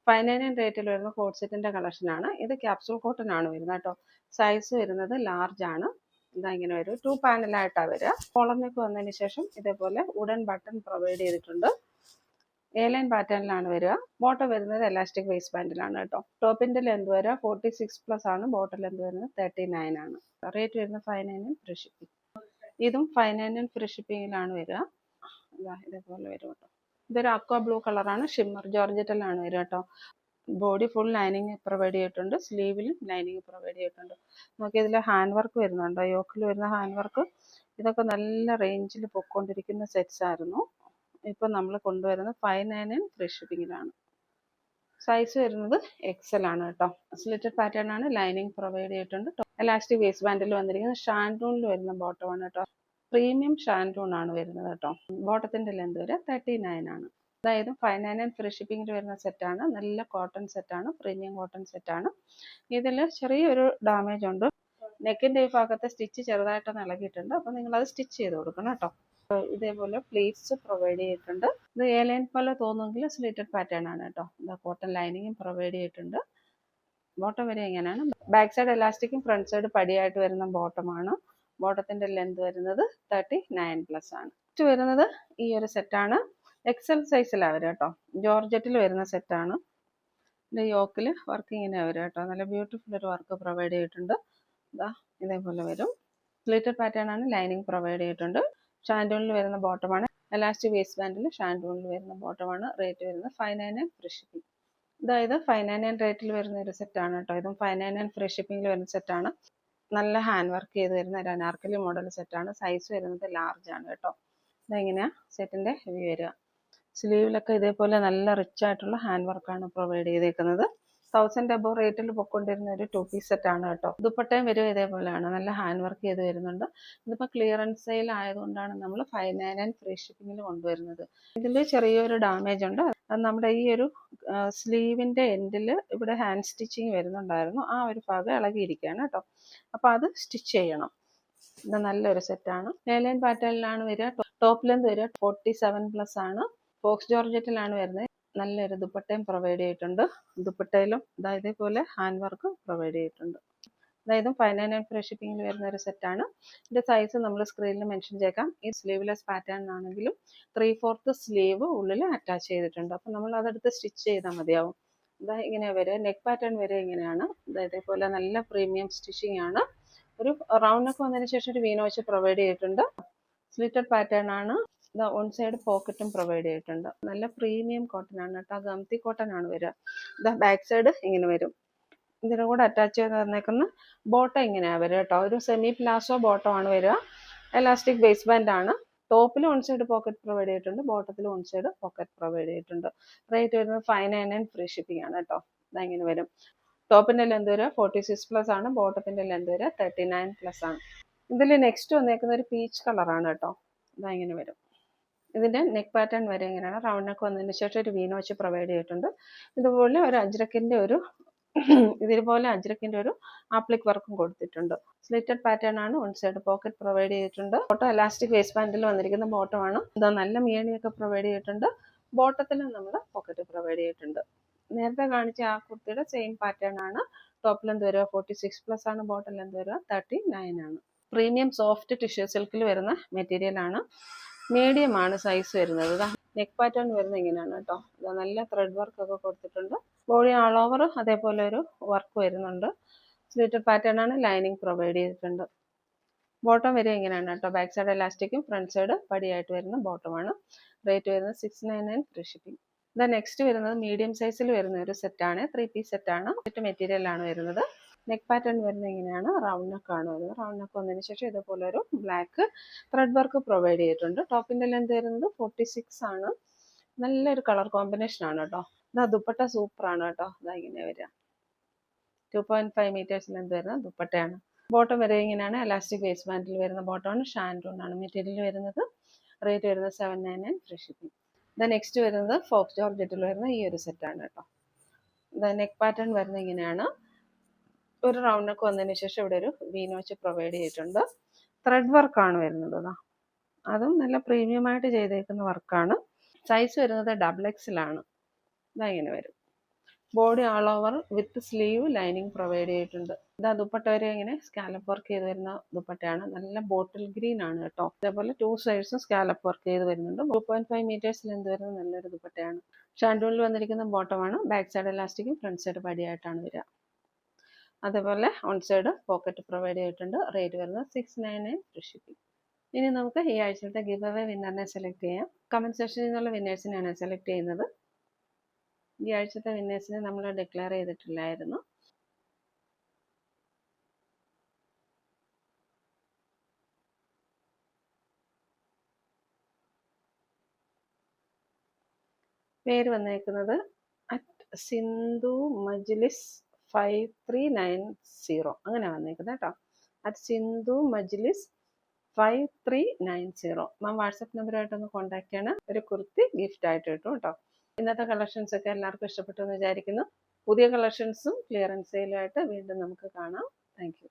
599 റേറ്റിൽ വരുന്ന കോഡ് സെറ്റിന്റെ കളക്ഷനാണ്. ഇത് ക്യാപ്സൂൾ കോട്ടൺ ആണ് വരുന്നത് കേട്ടോ. സൈസ് വരുന്നത് ലാർജ് ആണ്. ഇതാ ഇങ്ങനെ വരും. 2 പാനലായിട്ടാണ് വരിക. കോളറിനൊക്കെ വന്നതിന് ശേഷം ഇതേപോലെ വുഡൻ ബട്ടൺ പ്രൊവൈഡ് ചെയ്തിട്ടുണ്ട്. എ-ലൈൻ പാറ്റേണിലാണ് വരിക. ബോട്ടം വരുന്നത് എലാസ്റ്റിക് വേസ്റ്റ് ബാൻഡിലാണ് കേട്ടോ. ടോപ്പിന്റെ ലെന്ത് വരിക 46+ ആണ്. ബോട്ടം ലെന്ത് വരുന്നത് 39 ആണ്. റേറ്റ് വരുന്നത് 599 ഫ്രീ ഷിപ്പിംഗ്. ഇതും 599 ഫ്രീ ഷിപ്പിംഗിലാണ് വരിക. ഇതേപോലെ വരും കേട്ടോ. ഇതൊരു അക്വ ബ്ലൂ കളറാണ്. ഷിമ്മർ ജോർജറ്റിലാണ് വരിക കേട്ടോ. ബോഡി ഫുൾ ലൈനിങ് പ്രൊവൈഡ് ചെയ്തിട്ടുണ്ട്. സ്ലീവിലും ലൈനിങ് പ്രൊവൈഡ് ചെയ്തിട്ടുണ്ട്. നമുക്ക് ഇതിൽ ഹാൻഡ് വർക്ക് വരുന്നുണ്ടോ, യോക്കിൽ വരുന്ന ഹാൻഡ് വർക്ക്. ഇതൊക്കെ നല്ല റേഞ്ചിൽ പൊയ്ക്കൊണ്ടിരിക്കുന്ന സെറ്റ്സ് ആയിരുന്നു. ഇപ്പം നമ്മൾ കൊണ്ടുവരുന്നത് 599 ഫ്രീ ഷിപ്പിങ്ങിലാണ്. സൈസ് വരുന്നത് എക്സൽ ആണ് കേട്ടോ. സ്ലിറ്റഡ് പാറ്റേൺ ആണ്. ലൈനിങ് പ്രൊവൈഡ് ചെയ്തിട്ടുണ്ട്. എലാസ്റ്റിക് വേസ്റ്റ് ബാൻഡിൽ വന്നിരിക്കുന്നത് ഷാൻഡൂണിൽ വരുന്ന ബോട്ടമാണ് കേട്ടോ. പ്രീമിയം ഷാൻഡൂൺ ആണ് വരുന്നത് കേട്ടോ. ബോട്ടത്തിന്റെ ലെന്ത് വരെ 39 ആണ്. അതായത് 599 ഫ്രീ ഷിപ്പിംഗിൽ വരുന്ന സെറ്റാണ്. നല്ല കോട്ടൺ സെറ്റാണ്. പ്രീമിയം കോട്ടൺ സെറ്റാണ്. ഇതിൽ ചെറിയൊരു ഡാമേജ് ഉണ്ട്. നെക്കിന്റെ ഈ ഭാഗത്തെ സ്റ്റിച്ച് ചെറുതായിട്ടൊന്ന് ഇളകിയിട്ടുണ്ട്. അപ്പോൾ നിങ്ങളത് സ്റ്റിച്ച് ചെയ്ത് കൊടുക്കണം കേട്ടോ. ഇതേപോലെ പ്ലീറ്റ്സ് പ്രൊവൈഡ് ചെയ്തിട്ടുണ്ട്. ഇത് എ-ലൈൻ പോലെ തോന്നുമെങ്കിൽ സ്ലിറ്റഡ് പാറ്റേൺ ആണ് കേട്ടോ. ഇതാ കോട്ടൺ ലൈനിങ്ങും പ്രൊവൈഡ് ചെയ്തിട്ടുണ്ട്. ബോട്ടം വരെ ഇങ്ങനെയാണ്. ബാക്ക് സൈഡ് എലാസ്റ്റിക്കും ഫ്രണ്ട് സൈഡ് പടിയായിട്ട് വരുന്ന ബോട്ടമാണ്. ബോട്ടത്തിന്റെ ലെന്ത് വരുന്നത് 39+ ആണ്. നെക്സ്റ്റ് വരുന്നത് ഈ ഒരു സെറ്റാണ്. എക്സൽ സൈസിലാണ് വരിക കേട്ടോ. ജോർജറ്റിൽ വരുന്ന സെറ്റാണ്. ഇതിന്റെ യോക്കിൽ വർക്ക് ഇങ്ങനെ വരിക കേട്ടോ. നല്ല ബ്യൂട്ടിഫുൾ ഒരു വർക്ക് പ്രൊവൈഡ് ചെയ്തിട്ടുണ്ട്. ഇതാ ഇതേപോലെ വരും. സ്ലിറ്റഡ് പാറ്റേൺ ആണ്. ലൈനിങ് പ്രൊവൈഡ് ചെയ്തിട്ടുണ്ട്. ഷാൻഡൂണിൽ വരുന്ന ബോട്ടമാണ്. എലാസ്റ്റിക് വേസ്റ്റ് ബാൻഡിൽ ഷാൻഡൂണിൽ വരുന്ന ബോട്ടമാണ്. റേറ്റ് വരുന്നത് 599 ഫ്രീ ഷിപ്പിംഗ്. ഇതായത് 599 റേറ്റിൽ വരുന്ന ഒരു സെറ്റാണ് കേട്ടോ. ഇതും 599 ഫ്രീ ഷിപ്പിംഗിൽ വരുന്ന സെറ്റാണ്. നല്ല ഹാൻഡ് വർക്ക് ചെയ്ത് വരുന്ന ഒരു അനാർക്കലി മോഡൽ സെറ്റാണ്. സൈസ് വരുന്നത് ലാർജ് ആണ് കേട്ടോ. ഇതെങ്ങനെയാ സെറ്റിന്റെ വ്യൂ വരിക. സ്ലീവിലൊക്കെ ഇതേപോലെ നല്ല റിച്ച് ആയിട്ടുള്ള ഹാൻഡ് വർക്കാണ് പ്രൊവൈഡ് ചെയ്തേക്കുന്നത്. 1000 above റേറ്റിൽ പൊക്കൊണ്ടിരുന്ന ഒരു 2 പീസ് സെറ്റാണ് കേട്ടോ. ദുപ്പട്ടയും വരും ഇതേപോലെയാണ്. നല്ല ഹാൻഡ് വർക്ക് ചെയ്ത് വരുന്നുണ്ട്. ഇതിപ്പോൾ ക്ലിയറൻസ് സെയിൽ ആയതുകൊണ്ടാണ് നമ്മൾ 599 ഫ്രീ ഷിപ്പിംഗിൽ കൊണ്ടുവരുന്നത്. ഇതിൽ ചെറിയൊരു ഡാമേജ് ഉണ്ട്. അത് നമ്മുടെ ഈ ഒരു സ്ലീവിന്റെ എൻഡിൽ ഇവിടെ ഹാൻഡ് സ്റ്റിച്ചിങ് വരുന്നുണ്ടായിരുന്നു. ആ ഒരു ഭാഗം ഇളകിയിരിക്കുകയാണ് കേട്ടോ. അപ്പോൾ അത് സ്റ്റിച്ച് ചെയ്യണം. ഇത് നല്ലൊരു സെറ്റാണ്. എ-ലൈൻ പാറ്റേണിലാണ് വരിക. ടോപ്പ് ലെന്ത് വരിക 47+ ആണ്. ഫോക്സ് ജോർജറ്റിലാണ് വരുന്നത്. നല്ലൊരു ദുപ്പട്ടയും പ്രൊവൈഡ് ചെയ്തിട്ടുണ്ട്. ദുപ്പട്ടയിലും ഇതേപോലെ ഹാൻഡ് വർക്ക് പ്രൊവൈഡ് ചെയ്തിട്ടുണ്ട്. അതായത് 599 ഫ്രീ ഷിപ്പിംഗിൽ വരുന്ന ഒരു സെറ്റാണ്. ഇതിന്റെ സൈസ് നമ്മൾ സ്ക്രീനിൽ മെൻഷൻ ചെയ്തേക്കാം. ഈ സ്ലീവ്ലെസ് പാറ്റേൺ ആണെങ്കിലും 3/4 സ്ലീവ് ഉള്ളിൽ അറ്റാച്ച് ചെയ്തിട്ടുണ്ട്. അപ്പം നമ്മൾ അതെടുത്ത് സ്റ്റിച്ച് ചെയ്താൽ മതിയാവും. ഇതാ ഇങ്ങനെ വരിക. നെക്ക് പാറ്റേൺ വരെ ഇങ്ങനെയാണ്. ഇതേപോലെ നല്ല പ്രീമിയം സ്റ്റിച്ചിങ് ആണ്. ഒരു റൗണ്ട് നെക്ക് വന്നതിന് ശേഷം ഒരു വീനോച്ച് പ്രൊവൈഡ് ചെയ്തിട്ടുണ്ട്. സ്ലിറ്റഡ് പാറ്റേൺ ആണ്. വൺ സൈഡ് പോക്കറ്റും പ്രൊവൈഡ് ചെയ്തിട്ടുണ്ട്. നല്ല പ്രീമിയം കോട്ടൺ ആണ് കേട്ടോ. ഗംതി കോട്ടൺ ആണ് വരിക. ബാക്ക് സൈഡ് ഇങ്ങനെ വരും. ഇതിന്റെ കൂടെ അറ്റാച്ച് ചെയ്ത് തന്നേക്കുന്ന ബോട്ടം ഇങ്ങനെയാണ് വരിക കേട്ടോ. ഒരു സെമി പ്ലാസോ ബോട്ടം ആണ് വരിക. എലാസ്റ്റിക് വേസ്റ്റ് ബാൻഡ് ആണ്. ടോപ്പിൽ വൺ സൈഡ് പോക്കറ്റ് പ്രൊവൈഡ് ചെയ്തിട്ടുണ്ട്. ബോട്ടത്തിൽ വൺ സൈഡ് പോക്കറ്റ് പ്രൊവൈഡ് ചെയ്തിട്ടുണ്ട്. റേറ്റ് വരുന്നത് 599 ഫ്രീ ഷിപ്പിംഗ് ആണ് കേട്ടോ. ഇങ്ങനെ വരും. ടോപ്പിന്റെ ലെന്ത് വരിക 46+ ആണ്. ബോട്ടത്തിന്റെ ലെന്ത് വരിക 39+ ആണ്. ഇതിൽ നെക്സ്റ്റ് വന്നേക്കുന്ന ഒരു പീച്ച് കളറാണ് കേട്ടോ. ഇങ്ങനെ വരും. ഇതിന്റെ നെക്ക് പാറ്റേൺ വരെ ഇങ്ങനെയാണ്. റൗണ്ട് നെക്ക് വന്നതിന് ശേഷം ഒരു വീനോച്ച് പ്രൊവൈഡ് ചെയ്തിട്ടുണ്ട്. ഇതുപോലെ ഒരു അജ്രക്കിന്റെ ഒരു ആപ്ലിക് വർക്കും കൊടുത്തിട്ടുണ്ട്. സ്ലിറ്റഡ് പാറ്റേൺ ആണ്. വൺ സൈഡ് പോക്കറ്റ് പ്രൊവൈഡ് ചെയ്തിട്ടുണ്ട്. ബോട്ടം എലാസ്റ്റിക് വേസ്റ്റ് ബാൻഡിൽ വന്നിരിക്കുന്ന ബോട്ടമാണ്. നല്ല മിയണിയൊക്കെ പ്രൊവൈഡ് ചെയ്തിട്ടുണ്ട്. ബോട്ടത്തിലും നമ്മൾ പോക്കറ്റ് പ്രൊവൈഡ് ചെയ്തിട്ടുണ്ട്. നേരത്തെ കാണിച്ച ആ കുർത്തിയുടെ സെയിം പാറ്റേൺ ആണ്. ടോപ്പ് ലെന്ത് വരിക 46+ ആണ്. ബോട്ടം ലെന്ത് വരിക 39 ആണ്. പ്രീമിയം സോഫ്റ്റ് ടിഷ്യൂ സിൽക്കിൽ വരുന്ന മെറ്റീരിയൽ ആണ്. മീഡിയം ആണ് സൈസ് വരുന്നത്. നെക്ക് പാറ്റേൺ വരുന്നത് ഇങ്ങനെയാണ് കേട്ടോ. നല്ല ത്രെഡ് വർക്ക് ഒക്കെ കൊടുത്തിട്ടുണ്ട്. ബോഡി ആൾ ഓവർ അതേപോലെ ഒരു വർക്ക് വരുന്നുണ്ട്. സ്ലിറ്റഡ് പാറ്റേൺ ആണ്. ലൈനിങ് പ്രൊവൈഡ് ചെയ്തിട്ടുണ്ട്. ബോട്ടം വരെ ഇങ്ങനെയാണ് കേട്ടോ. ബാക്ക് സൈഡ് എലാസ്റ്റിക്കും ഫ്രണ്ട് സൈഡ് പടിയായിട്ട് വരുന്ന ബോട്ടമാണ്. റേറ്റ് വരുന്നത് 699 ഫ്രീ ഷിപ്പിംഗ്. നെക്സ്റ്റ് വരുന്നത് മീഡിയം സൈസിൽ വരുന്ന ഒരു സെറ്റാണ്. 3 പീസ് സെറ്റാണ്. മെറ്റീരിയൽ ആണ് വരുന്നത്. നെക്ക് പാറ്റേൺ വരുന്നത് ഇങ്ങനെയാണ്. റൗണ്ട് നെക്ക് ആണ് വരുന്നത്. റൗണ്ട് നെക്ക് വന്നതിന് ശേഷം ഇതേപോലെ ഒരു ബ്ലാക്ക് ത്രെഡ് വർക്ക് പ്രൊവൈഡ് ചെയ്തിട്ടുണ്ട്. ടോപ്പിന്റെ ലെന്ത് വരുന്നത് 46 ആണ്. നല്ലൊരു കളർ കോമ്പിനേഷൻ ആണ് കേട്ടോ. ദുപ്പട്ട സൂപ്പർ ആണ് കേട്ടോ. ഇങ്ങനെ വരിക. 2.5 മീറ്റേഴ്സ് ലെന്ത് വരുന്ന ദുപ്പട്ടയാണ്. ബോട്ടം വരെ ഇങ്ങനെയാണ്. എലാസ്റ്റിക് വേസ്റ്റ് ബാൻഡിൽ വരുന്ന ബോട്ടമാണ്. ഷാൻഡൂൺ ആണ് മെറ്റീരിയൽ വരുന്നത്. റേറ്റ് വരുന്നത് 799 ഫ്രീ ഷിപ്പിംഗ്. നെക്സ്റ്റ് വരുന്നത് ഫോക്സ് ജോർജറ്റിൽ വരുന്ന ഈ ഒരു സെറ്റാണ് കേട്ടോ. നെക്ക് പാറ്റേൺ വരുന്നത് ഇങ്ങനെയാണ്. ഒരു റൗണ്ട് നെക്ക് വന്നതിന് ശേഷം ഇവിടെ ഒരു വീനോച്ച് പ്രൊവൈഡ് ചെയ്തിട്ടുണ്ട്. ത്രെഡ് വർക്കാണ് വരുന്നത്. അതും നല്ല പ്രീമിയം ആയിട്ട് ചെയ്തേക്കുന്ന വർക്കാണ്. സൈസ് വരുന്നത് XXL ആണ്. ഇങ്ങനെ വരും. Body all over with sleeve lining provide ചെയ്തിട്ടുണ്ട്. ഇതാ ദുപ്പട്ട വരെ ഇങ്ങനെ സ്കാലപ്പ് വർക്ക് ചെയ്ത് വരുന്ന ദുപ്പട്ടയാണ്. നല്ല ബോട്ടിൽ ഗ്രീൻ ആണ് കേട്ടോ. അതേപോലെ 2 സൈഡ്സും സ്കാലപ്പ് വർക്ക് ചെയ്ത് വരുന്നുണ്ട്. 2.5 മീറ്റേഴ്സ് ലെന്ത് വരുന്ന നല്ലൊരു ദുപ്പട്ടയാണ്. ഷാൻഡൂണിൽ വന്നിരിക്കുന്ന ബോട്ടമാണ്. ബാക്ക് സൈഡ് എലാസ്റ്റിക്കും ഫ്രണ്ട് സൈഡ് പടിയായിട്ടാണ് വരിക. അതേപോലെ ഓൺ സൈഡ് പോക്കറ്റ് പ്രൊവൈഡ് ചെയ്തിട്ടുണ്ട്. റേറ്റ് വരുന്നത് 699 ഫ്രീ ഷിപ്പിംഗ്. ഇനി നമുക്ക് ഈ ആഴ്ചത്തെ ഗിവ് അവേ വിന്നറിനെ സെലക്ട് ചെയ്യാം. കമന്റ് സെക്ഷനിൽ നിന്നുള്ള വിന്നേഴ്സിനെയാണ് സെലക്ട് ചെയ്യുന്നത്. ഈ ആഴ്ചത്തെ വിന്നേഴ്സിനെ നമ്മൾ ഡിക്ലെയർ ചെയ്തിട്ടില്ലായിരുന്നു. പേര് വന്നേക്കുന്നത് സിന്ധു മജ്ലിസ് 5390 അങ്ങനെ വന്നേക്കുന്നത് കേട്ടോ. സിന്ധു മജ്ലിസ് 5390. മാം വാട്സപ്പ് നമ്പറുമായിട്ടൊന്ന് കോൺടാക്ട് ചെയ്യണം. ഒരു കുർത്തി ഗിഫ്റ്റ് ആയിട്ട് കിട്ടും കേട്ടോ. ഇന്നത്തെ കളക്ഷൻസ് ഒക്കെ എല്ലാവർക്കും ഇഷ്ടപ്പെട്ടു എന്ന് വിചാരിക്കുന്നു. പുതിയ കളക്ഷൻസും ക്ലിയറൻസ് സെയിലുമായിട്ട് വീണ്ടും നമുക്ക് കാണാം. Thank you.